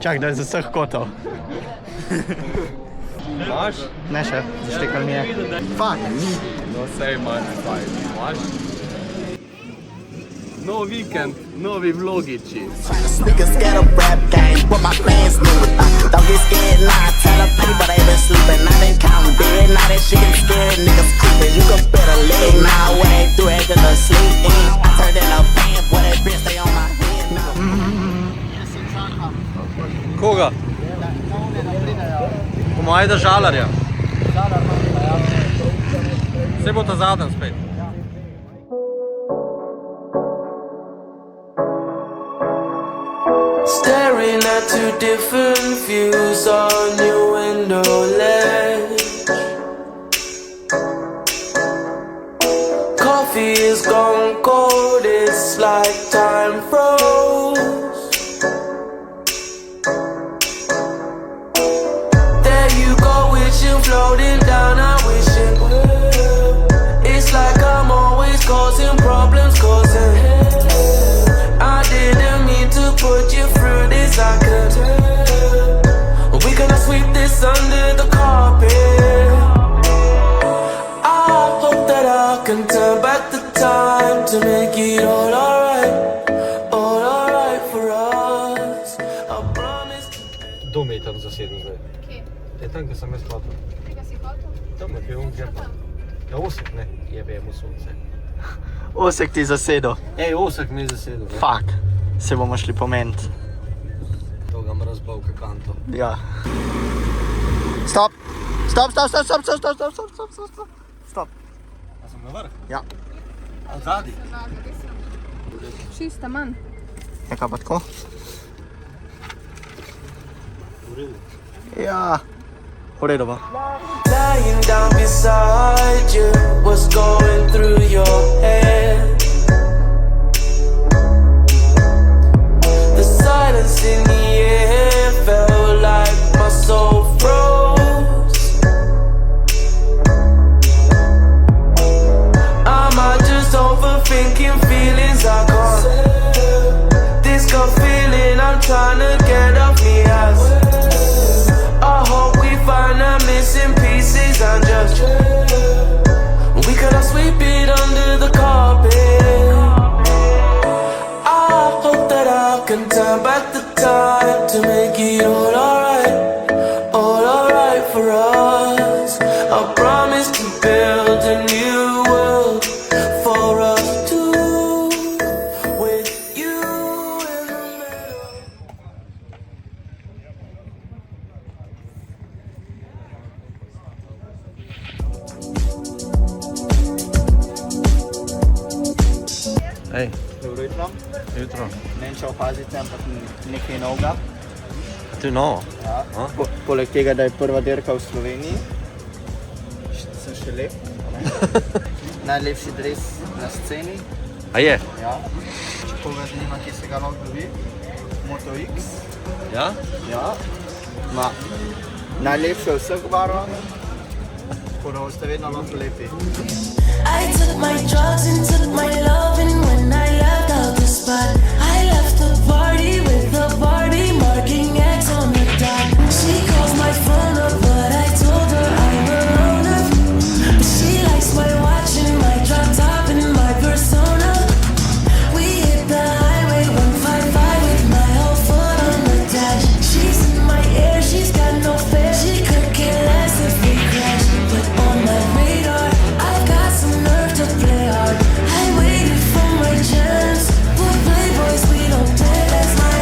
Čak, da je z vseh kotov. Imaš? Ne še, zaštekal mi je. Fuck! No, sej manj, spaj. Imaš? Nov vikend, novi vlogiči. Sneakers get a rap game, what my fans do. Don't get scared, nah, tell a people they been sleeping. I been counting dead, now that shit get scared, niggas creeping. You can better leg, nah, what they do, they gonna sleep in. I turned in a band, boy, that bitch stay on my head, nah. Koga? Po mojega žalarja. Vse bo ta zaden spet. Staring at two different views on your window ledge. Coffee is gone cold, it's like time froze. There you go, wishing floating down, I wish it would. It's like I'm always causing problems, causing I didn't mean to put you through this, I could tell. We gonna sweep this under the carpet. I hope that I can turn back the time to make it all alright for us. I promise. Dom je tam zaseden zdaj. Kje? Je tam, kjer sem jaz hotel. Tega si hotel? Tam je bil on gepa. Ja, Osek ne, jebe mu sonce. Osek ti zasedel. Ej, Osek mi je zasedel. ne? Fuck. Se bomo šli pomenit. To ga mraz bavka kanto. Ja. Stop! Stop, stop, stop, stop, stop, stop, stop, stop, stop, stop, stop. Stop. A sem na vrh? Ja. A zadnji? Čista manj. Nekaj pa tako? V redu. Ja. V redu pa. Lying down beside you, what's going through your head? The silence in the air felt like my soul froze. Am I just overthinking feelings I can't? This gut feeling I'm trying to get off me ass. I hope we find the missing pieces and just we cannot sweep it under the carpet. I hope that I can turn back the time to make it all alright for us. I promise to build a new world for us two, with you in the middle. Ej, Dobro jutro. jutro. Ne vem, če opazite, ampak nekaj novega. To je novo. Ja. A? Poleg tega, da je prva dirka v Sloveniji, sem še lep. Najlepši dres na sceni. A je? Ja. Če koga zanima, kje se ga lahko dobi, Moto X. Ja? Ja. Ma najlepše v vseh barvah. Tako da boste vedno lahko lepi. I took my drugs and took my loving when I left out the spot. I left the party with the Barbie marking X on the dot. She calls my phone up, but I told her I'm a loner. But she likes my watch and my drop top and my persona. We hit the highway 155 with my whole foot on the dash. She's in my ear, she's got no fear. She could care less if we crash. But on my radar, I've got some nerve to play hard. I waited for my chance. We're playboys, we don't play, that's my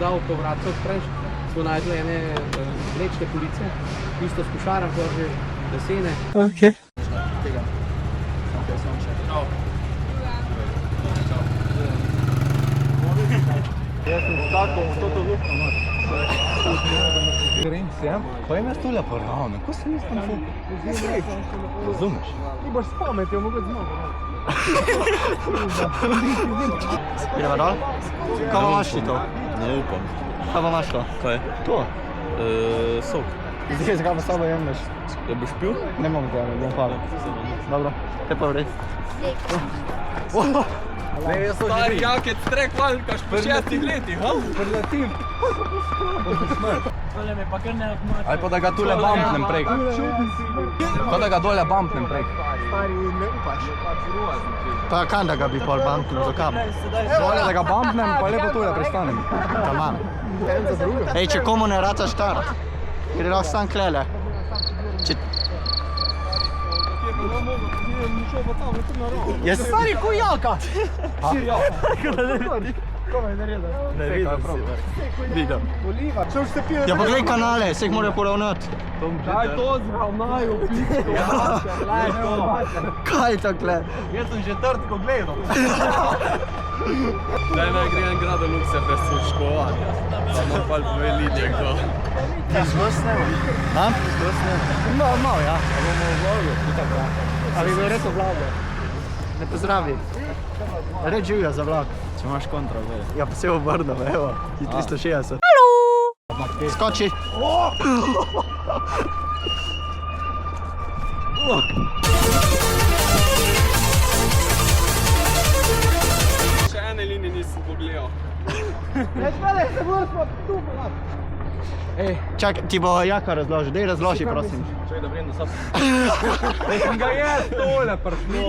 dal po vratce odpreš, smo najdli ene vlečne police, isto s košaram, že lesene. Tega. Samo še. Čau. Jaz sem skakal v to lukno noč. Grem sem, pa je nas tule poravno, ko se nisem razumeš? Ti boš spometi, mogoče zmogo. Gremo dol? Kaj pa imaš ti to? Ne upam. Kaj pa imaš to? Kaj? To? Sok. Zdaj, zakaj pa s sabo jemlješ? Ja boš pil? Ne bom ga, ne bom hvala. Dobro, te pa vrej. Stari jakec, trek valkaš po 6 letih, ha? Prelativ. Ali pa da ga tule bumpnem prej. Pa da ga dole bumpnem prej. Pa kam da ga bi pol bumpnil, za kam? Dole da ga bumpnem, pa lepo tule prestanem. Tamam. Ej, če komu ne rata štart, ker je lahko sam klele. Je stari kujaka! Ne vidim. Ja, poglej kanale, se jih morajo poravnati. Kaj to zravnajo, pisko? Kaj to kle? Jaz sem že trdko gledal. Daj naj gre en grado lukse presuškovanje. Pa ima pal pove linije, kdo. Ti zvrs nema? Ha? Zvrs nema. No, malo, ja. A bomo v vlogu? A bi bil rekel vlago? Ne pozdravi. Reč živja za vlag. Če imaš kontra, vej. Ja, pa se je obrnil, evo. Ti 360. Halo! Skoči. Še ene linije nisem pogledal. Čakaj, ti bo Jaka razložil. Dej razloži, prosim. Čakaj, da vrem do sob. Sem ga jaz tole pršlo.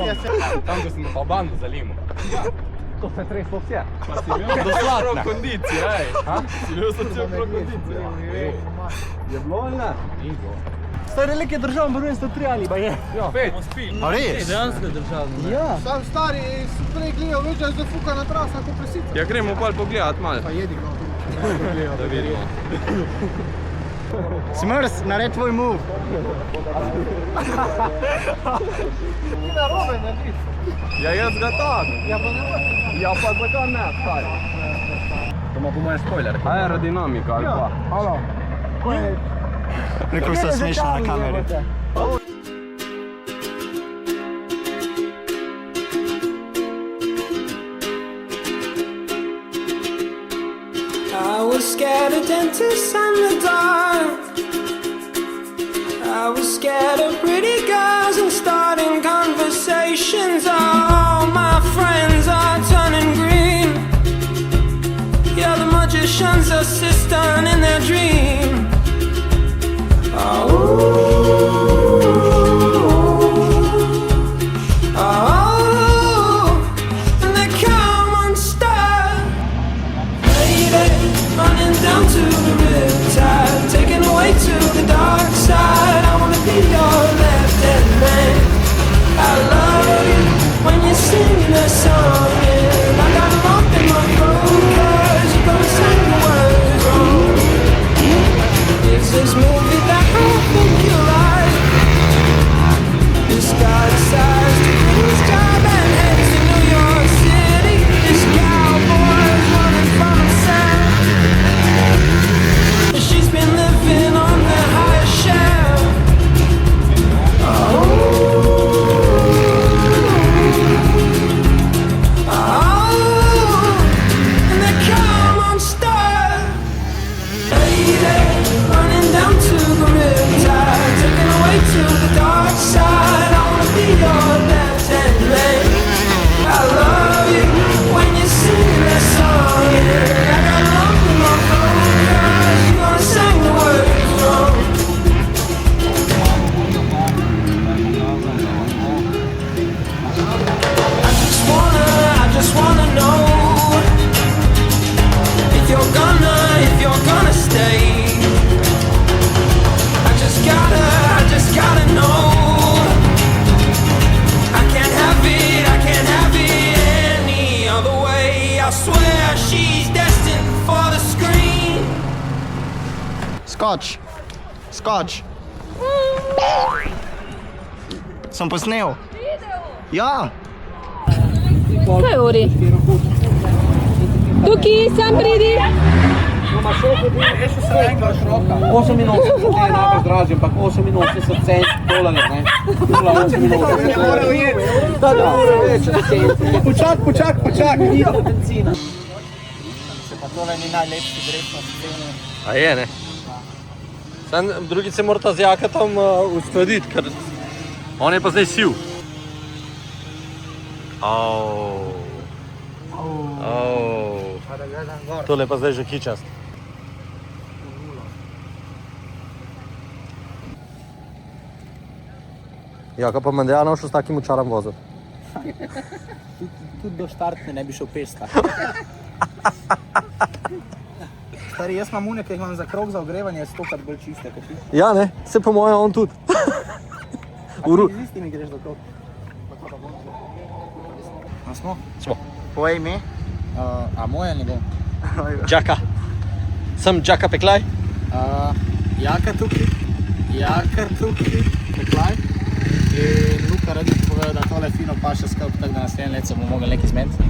Tam, ko sem pa bandu zalimal. To se treslo vse. Pa si imel pro kondiciji, ej. Si imel socijo pro kondiciji. Je bilo ali ne? Ni bilo. Stari lik je držal prvenstvo 3 ali pa je? Ja, 5. A res? Dejansko je držal. Ja. Sam stari, sem prej gledal, več da je zafukana trasa, kot presica. Ja, gremo pol pogledat malo. Pa jedi ga. Da vidimo. Smrs, nared tvoj move. Ti narobe narediš. Ja, jaz ga tak. Ja, pa ne moreš. Ja, pa zakaj ne, stari. To ima po mojem spoiler. Aerodinamika ali pa. Halo. Rekel sem smešno na kameri. I was scared of dentists and the dark. I was scared of pretty girls and starting conversations. All my friends are turning green. Yeah, the magician's assistant in their dream. And they come unstuck. Lady, running down to the riptide, taken away to the dark side. I wanna be your left-hand man. I love you when you sing the song, and I got a lump in my throat 'cause you're gonna sing the words wrong. It's this movie that I think you're Skoč. Skoč. Sem posnel. Ja. Kaj uri? Tukaj, sam pridi. 8 minut, ne najbolj dražje, ampak 88 cent dolarjev, ne? 88 minut. Da, Počak. Nima benzina. Se pa tole ni najlepši dres na sceni. A je, ne? Sam drugi se morata z Jakatom uskladiti, ker on je pa zdaj siv. Tole pa zdaj že kičast. Jaka pa Mandejana šel s takim očarom voziti. Tudi do štartne ne bi šel pešta. Stari, jaz imam une, ki jih imam za krog za ogrevanje, 100-krat bolj čiste kot ti. Ja, ne, se po mojem on tudi. A ti z istimi greš do krog? A smo? Smo. Povej ime. A moje njegov? Džaka. Sem Džaka Peklaj. Jaka tukaj, Peklaj. In Luka radi ti povedal, da tole fino paše skrb, tako da naslednje let se bomo mogli nekaj zmeniti.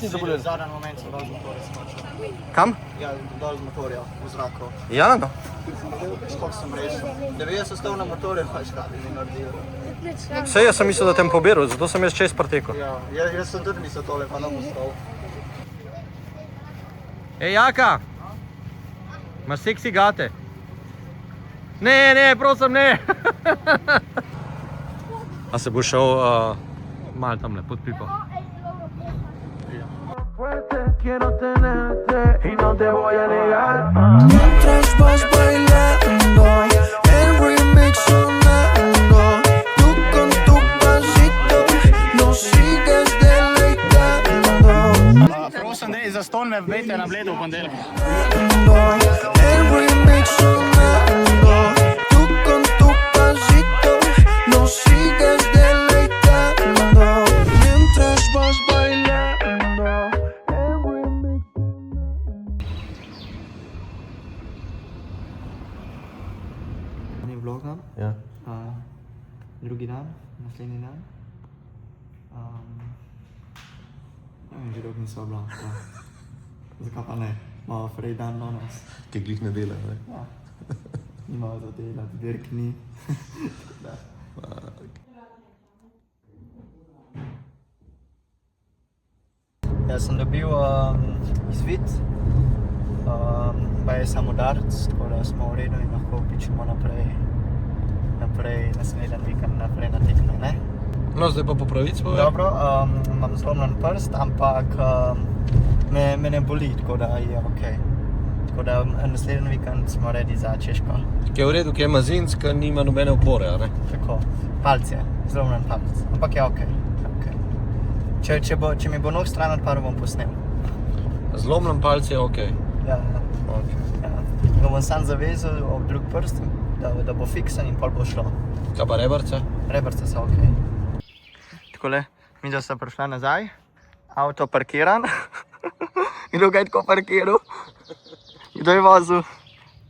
zaboleli. Zadnji moment sem dol z motorja skočil. Kam? Ja, dol z motorja, v zraku. Ja, no. Skok sem rešil. 90 stov na motorju, pač kaj bi mi naredil. Vse jaz sem mislil, da tem pobiral, zato sem jaz čez pretekel. Ja, jaz sem tudi mislil tole, pa ne bo stov. Ej, Jaka! Imaš seksi gate? Ne, prosim, ne! A se bo šel malo tamle, pod pipo? Mientras vas bailando, el remix sonando, tú con tu pasito nos sigues deleitando. Prosim, dej, zaston me vbejte na Bledu v ponedeljek. El remix sonando, tú con tu pasito nos sigues deleitando. Mientras vas bailando, el remix. Vlogam. Ja. Drugi dan, naslednji dan. Ne vem, že dolgo niso bila. Zakaj pa ne? Malo frej dan na nas. Ki glih ne dela, ne? Ja. Nimajo za delati, dirk ni. Jaz sem dobil izvid, pa je samo udarc, tako da smo v redu in lahko pičemo naprej naslednji vikend, naprej na tekme, ne? No, zdaj pa po pravici povej. Dobro, imam zlomljen prst, ampak me ne boli, tako da je okej. Tako da naslednji vikend smo ready za Češko. Ki je v redu, ki je mazinska, nima nobene opore, a ne? Tako, palc je, zlomljen palc, ampak je okej. Če mi bo nog stran odpadel, bom posnel. Zlomljen palc je okej. Ja, Okay. ja. Ga bom sam zavezal ob drug prst, da bo fiksen in pol bo šlo. Kaj pa rebrca? Rebrce so okej. Takole, mi da sta prišla nazaj, avto parkiran. Kdo ga je tako parkiral? Kdo je vozil?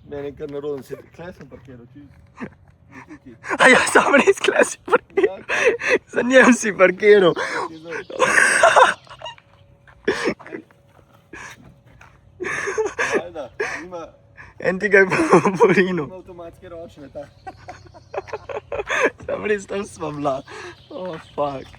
Meni kar narodno, tukaj sem parkiral, A ja, sam res kle si parkiral. Za njem si parkiral. Ajda, nima En ti ga je porinil. avtomatske ročne, ta. Sam res tam sva bila. Oh, fuck.